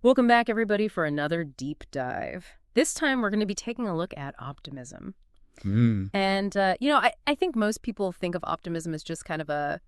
Welcome back, everybody, for another deep dive. This time, we're going to be taking a look at optimism. Mm, And, I think most people think of optimism as just kind of a,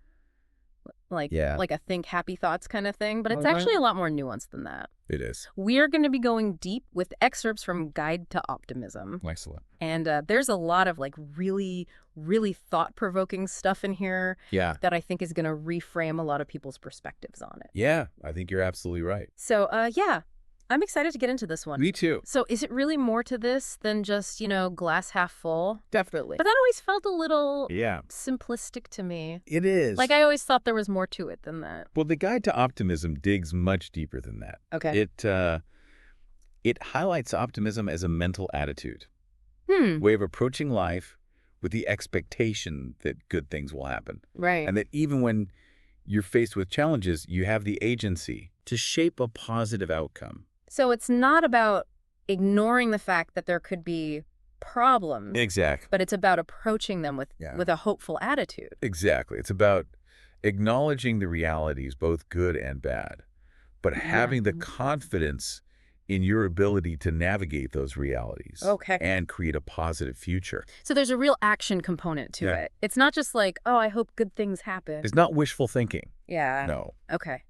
like, yeah, like a think happy thoughts kind of thing, but it's okay. actually a lot more nuanced than that. It is. We are going to be going deep with excerpts from Guide to Optimism. Excellent. And there's a lot of, really, really thought-provoking stuff in here Yeah. that I think is going to reframe a lot of people's perspectives on it. Yeah, I think you're absolutely right. So, yeah, I'm excited to get into this one. Me too. So is it really more to this than just, glass half full? Definitely. But that always felt a little Yeah, simplistic to me. it is. Like, I always thought there was more to it than that. Well, the Guide to Optimism digs much deeper than that. Okay. It highlights optimism as a mental attitude, Hmm. way of approaching life with the expectation that good things will happen. Right. And that even when you're faced with challenges, you have the agency to shape a positive outcome. So it's not about ignoring the fact that there could be problems, Exactly. but it's about approaching them with, Yeah. with a hopeful attitude. Exactly. It's about acknowledging the realities, both good and bad, but having the confidence in your ability to navigate those realities Okay. and create a positive future. So there's a real action component to Yeah. it. It's not just like, oh, I hope good things happen. It's not wishful thinking. Yeah. No. Okay.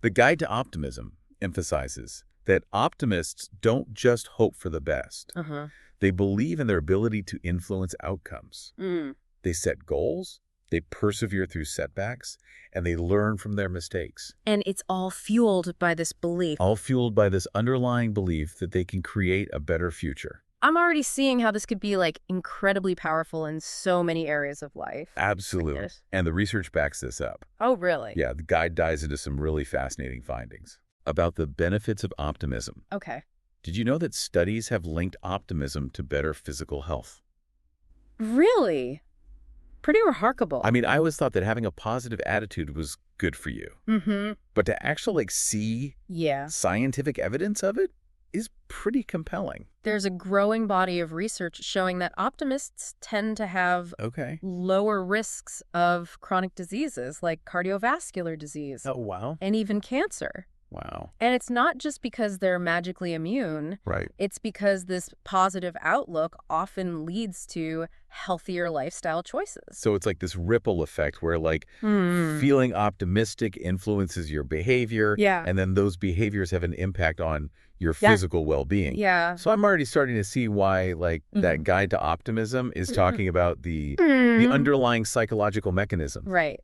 The Guide to Optimism emphasizes that optimists don't just hope for the best. Uh-huh. They believe in their ability to influence outcomes. Mm. They set goals, they persevere through setbacks, and they learn from their mistakes. And it's all fueled by this belief. All fueled by this underlying belief that they can create a better future. I'm already seeing how this could be incredibly powerful in so many areas of life. Absolutely. Yes. And the research backs this up. Oh, really? Yeah, the guide dives into some really fascinating findings about the benefits of optimism. Okay. Did you know that studies have linked optimism to better physical health? Really? Pretty remarkable. I mean, I always thought that having a positive attitude was good for you. Mm-hmm. But to actually see Yeah. scientific evidence of it is pretty compelling. There's a growing body of research showing that optimists tend to have Okay. lower risks of chronic diseases like cardiovascular disease Oh, wow. and even cancer. Wow. And it's not just because they're magically immune. Right. It's because this positive outlook often leads to healthier lifestyle choices. So it's like this ripple effect where Hmm. feeling optimistic influences your behavior. Yeah. And then those behaviors have an impact on your Yeah. physical well-being. Yeah. So I'm already starting to see why that Guide to Optimism is talking about the underlying psychological mechanism. Right.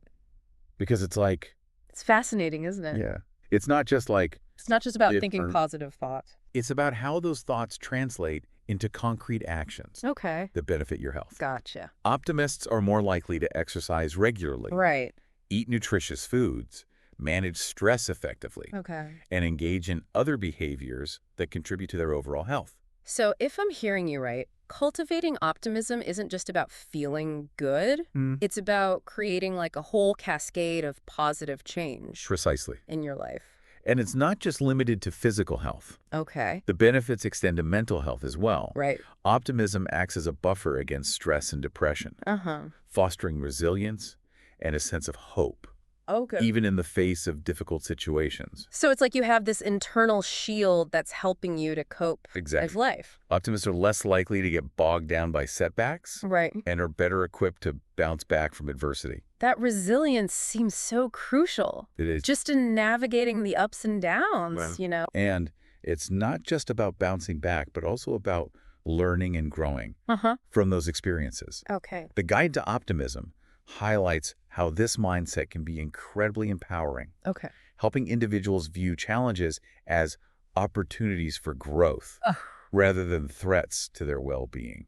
Because it's like, It's fascinating, isn't it? yeah, it's not just like, It's not just about thinking different- positive thoughts. it's about how those thoughts translate into concrete actions Okay. that benefit your health. Gotcha. Optimists are more likely to exercise regularly, Right. eat nutritious foods, manage stress effectively, Okay. and engage in other behaviors that contribute to their overall health. So if I'm hearing you right, cultivating optimism isn't just about feeling good. It's about creating a whole cascade of positive change Precisely. in your life. And it's not just limited to physical health. Okay. The benefits extend to mental health as well. Right. Optimism acts as a buffer against stress and depression, Uh-huh. fostering resilience and a sense of hope, Okay. even in the face of difficult situations. So it's like you have this internal shield that's helping you to cope Exactly. with life. Optimists are less likely to get bogged down by setbacks Right. and are better equipped to bounce back from adversity. That resilience seems so crucial. It is. Just in navigating the ups and downs, And it's not just about bouncing back, but also about learning and growing Uh-huh. from those experiences. Okay. The Guide to Optimism highlights how this mindset can be incredibly empowering, Okay. helping individuals view challenges as opportunities for growth Ugh. rather than threats to their well-being.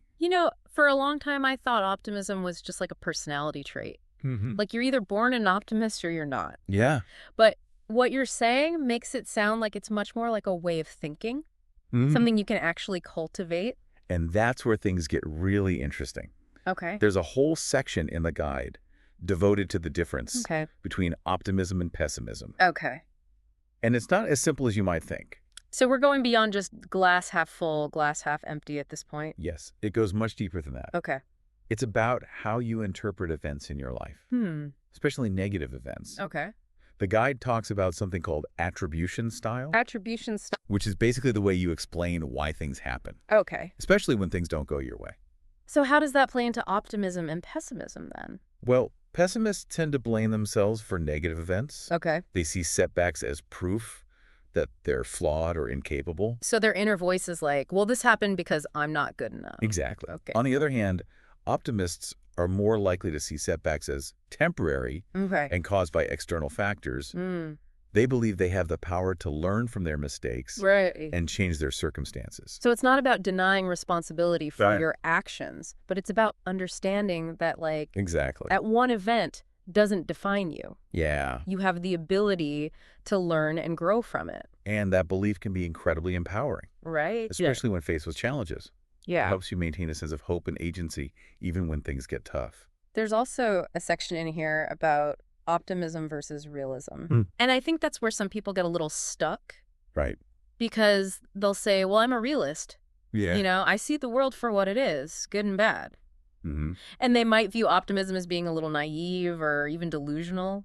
For a long time, I thought optimism was just like a personality trait. Mm-hmm. Like you're either born an optimist or you're not. Yeah. But what you're saying makes it sound like it's much more like a way of thinking, Mhm. something you can actually cultivate. And that's where things get really interesting. Okay. There's a whole section in the guide devoted to the difference Okay. between optimism and pessimism. Okay. And it's not as simple as you might think. So we're going beyond just glass half full, glass half empty at this point. Yes, it goes much deeper than that. Okay. It's about how you interpret events in your life, especially negative events. Okay. The guide talks about something called attribution style, Attribution stuff. which is basically the way you explain why things happen, Okay. especially when things don't go your way. So how does that play into optimism and pessimism then? Well, pessimists tend to blame themselves for negative events. Okay. They see setbacks as proof that they're flawed or incapable. So their inner voice is like, well, this happened because I'm not good enough. Exactly. Okay. On the other hand, optimists are more likely to see setbacks as temporary Okay. and caused by external factors. Mm. They believe they have the power to learn from their mistakes Right. and change their circumstances. So it's not about denying responsibility for Right. your actions, but it's about understanding that, like, Exactly. that one event doesn't define you. Yeah. You have the ability to learn and grow from it. And that belief can be incredibly empowering, Right? especially when faced with challenges. It Yeah. helps you maintain a sense of hope and agency even when things get tough. There's also a section in here about optimism versus realism. Mm. And I think that's where some people get a little stuck Right. because they'll say, well, I'm a realist. Yeah. You know, I see the world for what it is, good and bad. Mm-hmm. And they might view optimism as being a little naive or even delusional.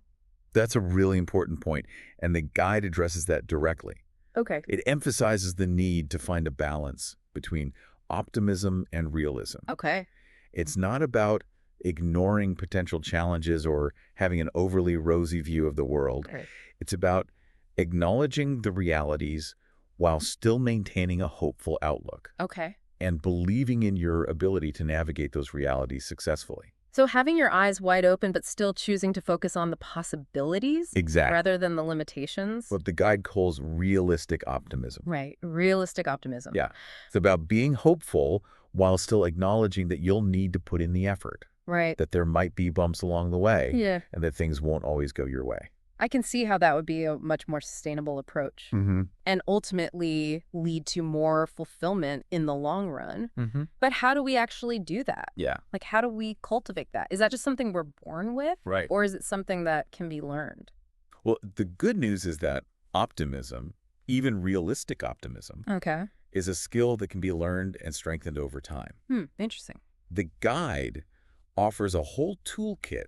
That's a really important point, and the guide addresses that directly. Okay. It emphasizes the need to find a balance between optimism and realism. Okay. It's not about ignoring potential challenges or having an overly rosy view of the world. Right. It's about acknowledging the realities while still maintaining a hopeful outlook Okay. and believing in your ability to navigate those realities successfully. So having your eyes wide open but still choosing to focus on the possibilities Exactly. rather than the limitations. What the guide calls realistic optimism. Right. Realistic optimism. Yeah. It's about being hopeful while still acknowledging that you'll need to put in the effort, Right. that there might be bumps along the way, Yeah. and that things won't always go your way. I can see how that would be a much more sustainable approach Mm-hmm. and ultimately lead to more fulfillment in the long run. Mm-hmm. But how do we actually do that? Yeah. Like, how do we cultivate that? Is that just something we're born with? Right. Or is it something that can be learned? Well, the good news is that optimism, even realistic optimism, Okay. is a skill that can be learned and strengthened over time. Interesting. The guide offers a whole toolkit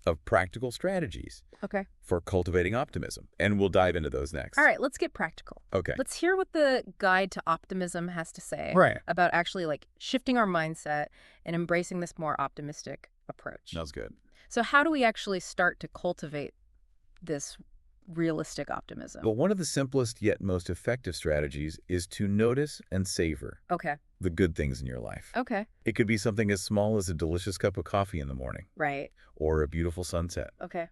of practical strategies Okay. for cultivating optimism, and we'll dive into those next. All right, let's get practical. Okay. Let's hear what the guide to optimism has to say Right. about actually like shifting our mindset and embracing this more optimistic approach. That's good. So how do we actually start to cultivate this realistic optimism? Well, one of the simplest yet most effective strategies is to notice and savor Okay. the good things in your life. Okay. It could be something as small as a delicious cup of coffee in the morning Right. or a beautiful sunset. Okay.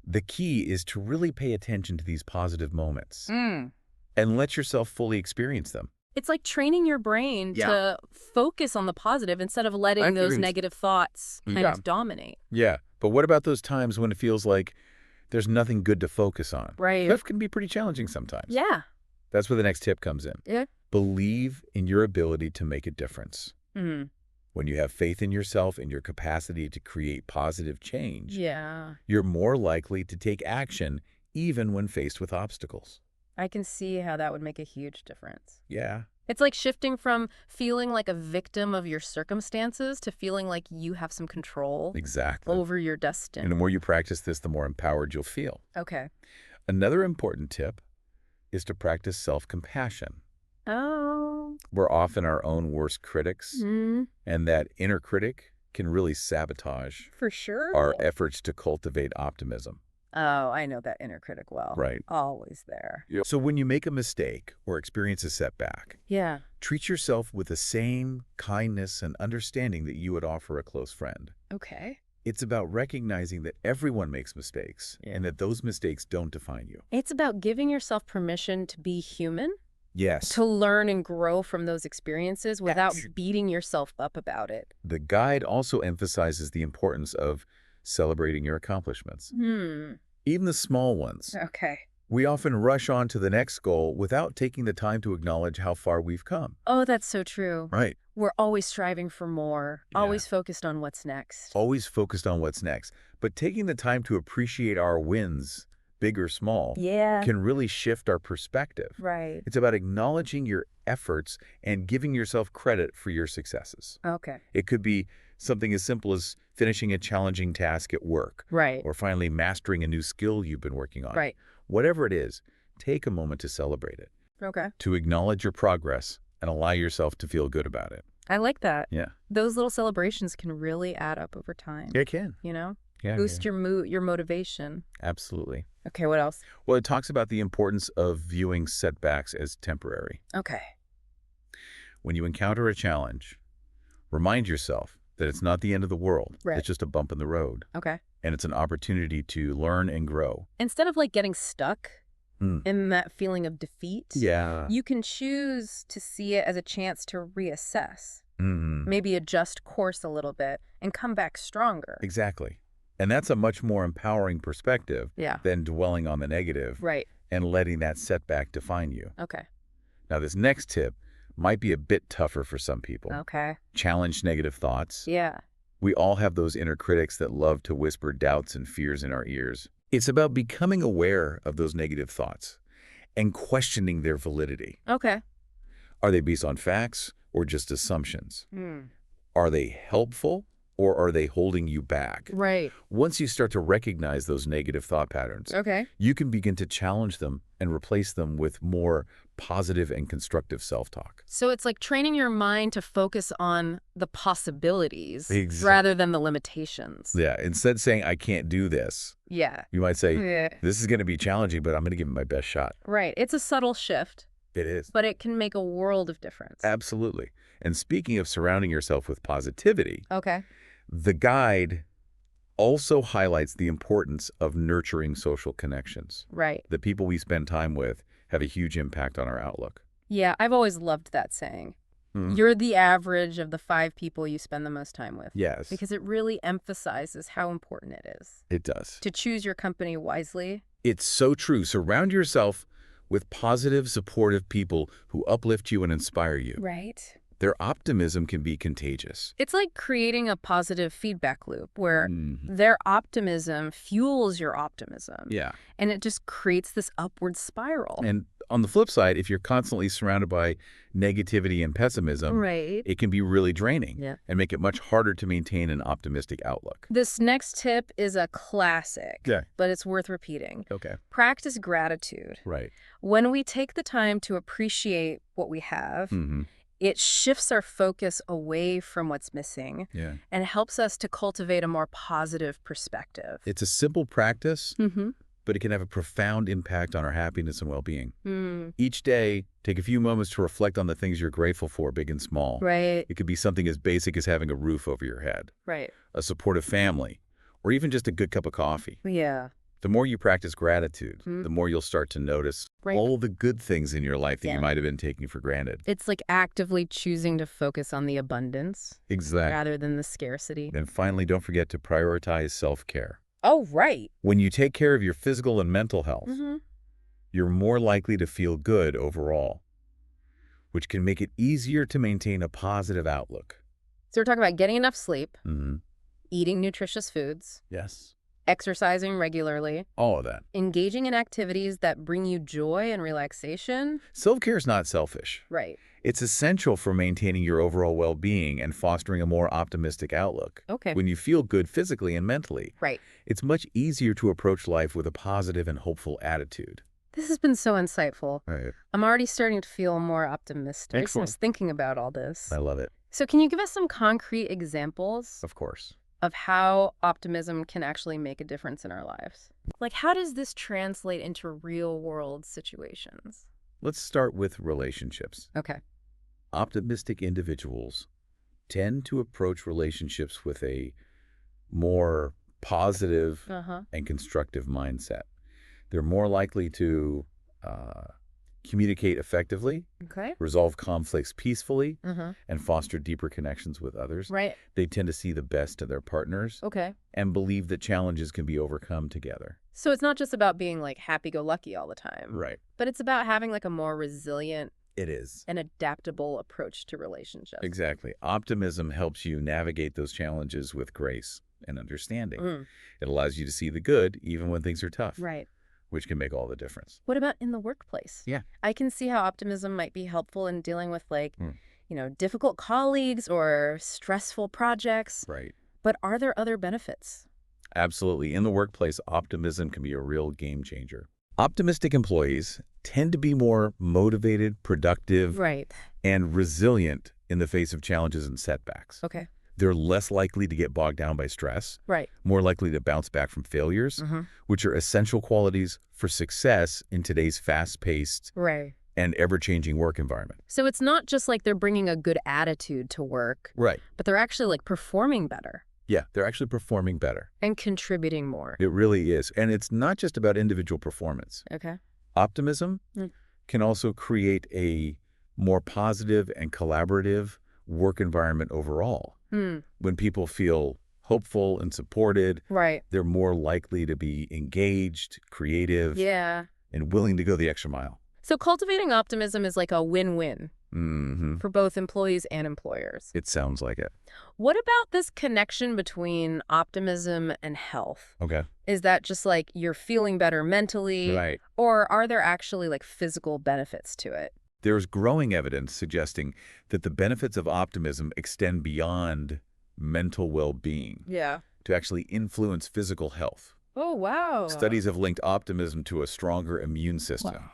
The key is to really pay attention to these positive moments Mm. and let yourself fully experience them. It's like training your brain to focus on the positive instead of letting those negative thoughts kind of dominate. Yeah. But what about those times when it feels like there's nothing good to focus on? Right. That can be pretty challenging sometimes. Yeah. That's where the next tip comes in. Yeah. Believe in your ability to make a difference. Mm. When you have faith in yourself and your capacity to create positive change, Yeah. you're more likely to take action even when faced with obstacles. I can see how that would make a huge difference. Yeah. It's like shifting from feeling like a victim of your circumstances to feeling like you have some control Exactly. over your And destiny. the more you practice this, the more empowered you'll feel. Okay. Another important tip is to practice self-compassion. Oh. We're often our own worst critics, Mm, and that inner critic can really sabotage for sure. our efforts to cultivate optimism. Oh, I know that inner critic well. Right. Always there. So when you make a mistake or experience a setback, Yeah. treat yourself with the same kindness and understanding that you would offer a close friend. Okay. It's about recognizing that everyone makes mistakes and that those mistakes don't define you. It's about giving yourself permission to be human, Yes. to learn and grow from those experiences without Yes. beating yourself up about it. The guide also emphasizes the importance of celebrating your accomplishments, even the small ones. Okay. We often rush on to the next goal without taking the time to acknowledge how far we've come. Oh, that's so true. Right. We're always striving for more, Yeah. always focused on what's next. Always focused on what's next. But taking the time to appreciate our wins, big or small, Yeah. can really shift our perspective. Right. It's about acknowledging your efforts and giving yourself credit for your successes. Okay. It could be Something as simple as finishing a challenging task at work, Right. or finally mastering a new skill you've been working on. Right. Whatever it is, take a moment to celebrate it, Okay. to acknowledge your progress and allow yourself to feel good about it. I like that. Yeah. Those little celebrations can really add up over time. It can. You know? Yeah. Boost your mood, your motivation. Absolutely. Okay, what else? Well, it talks about the importance of viewing setbacks as temporary. Okay. When you encounter a challenge, remind yourself that it's not the end of the world. Right. It's just a bump in the road. Okay. And it's an opportunity to learn and grow. Instead of like getting stuck in that feeling of defeat, Yeah. you can choose to see it as a chance to reassess, Mm-hmm. maybe adjust course a little bit and come back stronger. Exactly. And that's a much more empowering perspective Yeah. than dwelling on the negative Right. and letting that setback define you. Okay. Now, this next tip might be a bit tougher for some people. Okay. Challenge negative thoughts. Yeah. We all have those inner critics that love to whisper doubts and fears in our ears. It's about becoming aware of those negative thoughts and questioning their validity. Okay. Are they based on facts or just assumptions? Hmm. Are they helpful or are they holding you back? Right. Once you start to recognize those negative thought patterns, Okay. you can begin to challenge them and replace them with more positive and constructive self-talk. So it's like training your mind to focus on the possibilities Exactly. rather than the limitations. Yeah, instead of saying, I can't do this, Yeah. you might say, Yeah. this is going to be challenging, but I'm going to give it my best shot. Right. It's a subtle shift, It is. but it can make a world of difference. Absolutely. And speaking of surrounding yourself with positivity, Okay. the guide also highlights the importance of nurturing social connections. Right. The people we spend time with have a huge impact on our outlook. Yeah, I've always loved that saying. Mhm. You're the average of the 5 people you spend the most time with. Yes, Because it really emphasizes how important it is it does. to choose your company wisely. It's so true. Surround yourself with positive, supportive people who uplift you and inspire you. Right. Their optimism can be contagious. It's like creating a positive feedback loop where Mhm. their optimism fuels your optimism. Yeah. And it just creates this upward spiral. And on the flip side, if you're constantly surrounded by negativity and pessimism, Right. it can be really draining Yeah. and make it much harder to maintain an optimistic outlook. This next tip is a classic, Yeah. but it's worth repeating. Okay. Practice gratitude. Right. When we take the time to appreciate what we have, Mm-hmm. it shifts our focus away from what's missing Yeah. and helps us to cultivate a more positive perspective. It's a simple practice, Mm-hmm. but it can have a profound impact on our happiness and well-being. Mm, Each day, take a few moments to reflect on the things you're grateful for, big and small. right, It could be something as basic as having a roof over your head, right. a supportive family, or even just a good cup of coffee. Yeah. The more you practice gratitude, Mm. the more you'll start to notice Right. all the good things in your life that Yeah. you might have been taking for granted. It's like actively choosing to focus on the abundance Exactly. rather than the scarcity. And finally, don't forget to prioritize self-care. Oh, right. When you take care of your physical and mental health, Mm-hmm. you're more likely to feel good overall, which can make it easier to maintain a positive outlook. So we're talking about getting enough sleep, Mm-hmm. eating nutritious foods, Yes. exercising regularly, All of that. engaging in activities that bring you joy and relaxation. Self-care is not selfish. Right. It's essential for maintaining your overall well-being and fostering a more optimistic outlook. Okay. When you feel good physically and mentally, Right. it's much easier to approach life with a positive and hopeful attitude. This has been so insightful. Right. I'm already starting to feel more optimistic Excellent. just thinking about all this. I love it. So can you give us some concrete examples Of course. of how optimism can actually make a difference in our lives? Like, how does this translate into real-world situations? Let's start with relationships. Okay. Optimistic individuals tend to approach relationships with a more positive Uh-huh. and constructive mindset. They're more likely to communicate effectively, Okay. resolve conflicts peacefully, Uh-huh. and foster deeper connections with others. Right. They tend to see the best of their partners Okay. and believe that challenges can be overcome together. So it's not just about being like happy-go-lucky all the time, Right. but it's about having like a more resilient It is. and adaptable approach to relationships. Exactly. Optimism helps you navigate those challenges with grace and understanding. Mm, It allows you to see the good even when things are tough, right. which can make all the difference. What about in the workplace? Yeah. I can see how optimism might be helpful in dealing with like difficult colleagues or stressful projects. Right. But are there other benefits? Absolutely. In the workplace, optimism can be a real game changer. Optimistic employees tend to be more motivated, productive, Right. and resilient in the face of challenges and setbacks. Okay. They're less likely to get bogged down by stress, Right. more likely to bounce back from failures, which are essential qualities for success in today's fast-paced Right. and ever-changing work environment. So it's not just like they're bringing a good attitude to work, Right. but they're actually like performing better Yeah, they're actually performing better. and contributing more. It really is. And it's not just about individual performance. Okay. Optimism can also create a more positive and collaborative work environment overall. When people feel hopeful and supported, Right. they're more likely to be engaged, creative, Yeah. and willing to go the extra mile. So cultivating optimism is like a win-win for both employees and employers. It sounds like it. What about this connection between optimism and health? Okay. Is that just like you're feeling better mentally? Right. Or are there actually like physical benefits to it? There's growing evidence suggesting that the benefits of optimism extend beyond mental well-being Yeah. to actually influence physical health. Oh, wow. Studies have linked optimism to a stronger immune system, Wow.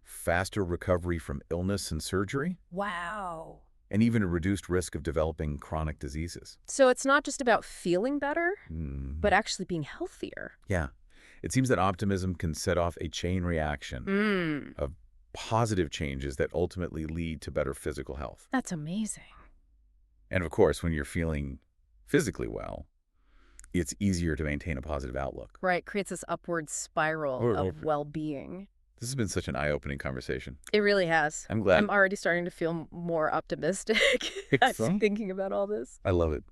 faster recovery from illness and surgery, Wow. and even a reduced risk of developing chronic diseases. So it's not just about feeling better, Mm. but actually being healthier. Yeah. It seems that optimism can set off a chain reaction of positive changes that ultimately lead to better physical health. That's amazing. And of course, when you're feeling physically well, it's easier to maintain a positive outlook. Right. Creates this upward spiral of well-being. This has been such an eye-opening conversation. It really has. I'm glad. I'm already starting to feel more optimistic as So? thinking about all this. I love it.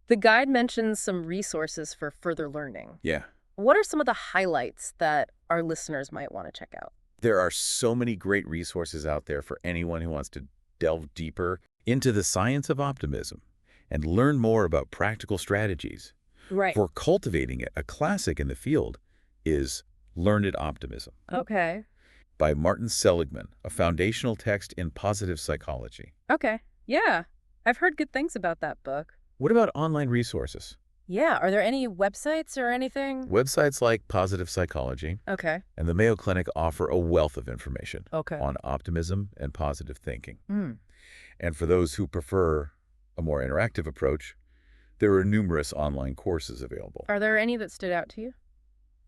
The guide mentions some resources for further learning. Yeah. What are some of the highlights that our listeners might want to check out? There are so many great resources out there for anyone who wants to delve deeper into the science of optimism and learn more about practical strategies. Right. For cultivating it, a classic in the field is Learned Optimism Okay. by Martin Seligman, a foundational text in positive psychology. Okay. Yeah. I've heard good things about that book. What about online resources? Yeah. Are there any websites or anything? Websites like Positive Psychology Okay. and the Mayo Clinic offer a wealth of information Okay. on optimism and positive thinking. Mm. And for those who prefer a more interactive approach, there are numerous online courses available. Are there any that stood out to you?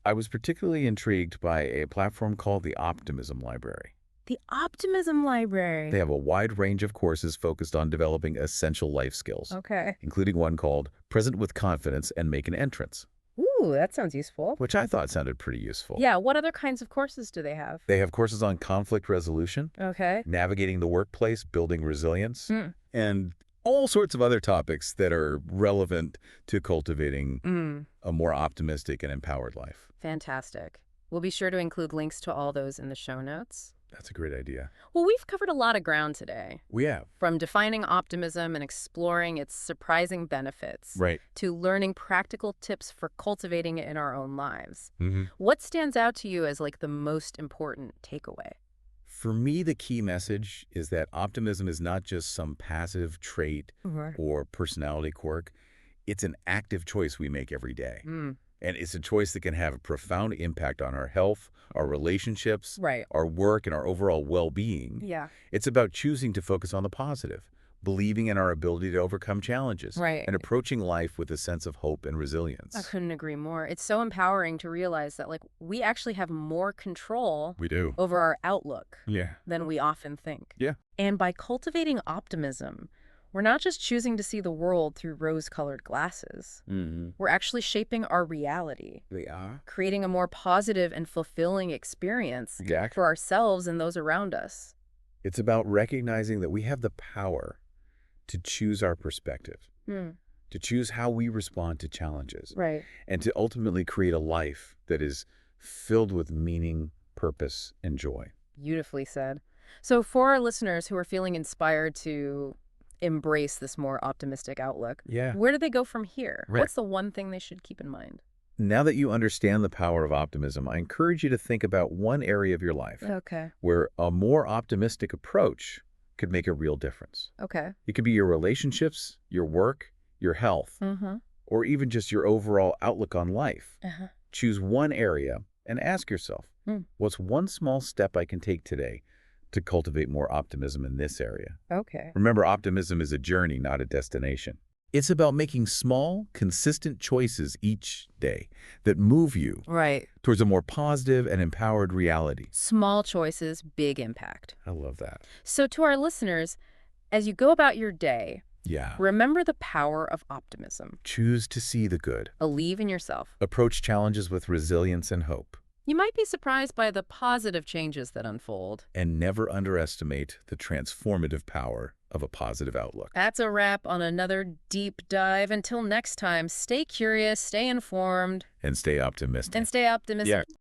I was particularly intrigued by a platform called the Optimism Library. The Optimism Library. They have a wide range of courses focused on developing essential life skills, Okay. including one called Present with Confidence and Make an Entrance, Ooh, that sounds useful. which I thought sounded pretty useful. Yeah. What other kinds of courses do they have? They have courses on conflict resolution, Okay. navigating the workplace, building resilience, Mm. and all sorts of other topics that are relevant to cultivating a more optimistic and empowered life. Fantastic. We'll be sure to include links to all those in the show notes. That's a great idea. Well, we've covered a lot of ground today. We have. From defining optimism and exploring its surprising benefits Right. to learning practical tips for cultivating it in our own lives. Mm-hmm. What stands out to you as like the most important takeaway? For me, the key message is that optimism is not just some passive trait or personality quirk. It's an active choice we make every day. And it's a choice that can have a profound impact on our health, our relationships, Right. our work, and our overall well-being. Yeah. It's about choosing to focus on the positive, believing in our ability to overcome challenges, Right. and approaching life with a sense of hope and resilience. I couldn't agree more. It's so empowering to realize that like we actually have more control We do. over our outlook Yeah. than we often think. Yeah. And by cultivating optimism, we're not just choosing to see the world through rose-colored glasses. Mm-hmm. We're actually shaping our reality, They are. creating a more positive and fulfilling experience Exactly. for ourselves and those around us. It's about recognizing that we have the power to choose our perspective, to choose how we respond to challenges, Right. and to ultimately create a life that is filled with meaning, purpose, and joy. Beautifully said. So for our listeners who are feeling inspired to embrace this more optimistic outlook, Yeah. where do they go from here? Right. What's the one thing they should keep in mind? Now that you understand the power of optimism, I encourage you to think about one area of your life Okay. where a more optimistic approach could make a real difference. Okay. It could be your relationships, your work, your health, or even just your overall outlook on life. Choose one area and ask yourself, what's one small step I can take today to cultivate more optimism in this area? Okay. Remember, optimism is a journey, not a destination. It's about making small, consistent choices each day that move you towards a more positive and empowered reality. Small choices, big impact. I love that. So to our listeners, as you go about your day, remember the power of optimism. Choose to see the good. Believe in yourself. Approach challenges with resilience and hope. You might be surprised by the positive changes that unfold. And never underestimate the transformative power of a positive outlook. That's a wrap on another deep dive. Until next time, stay curious, stay informed. And stay optimistic. Yeah.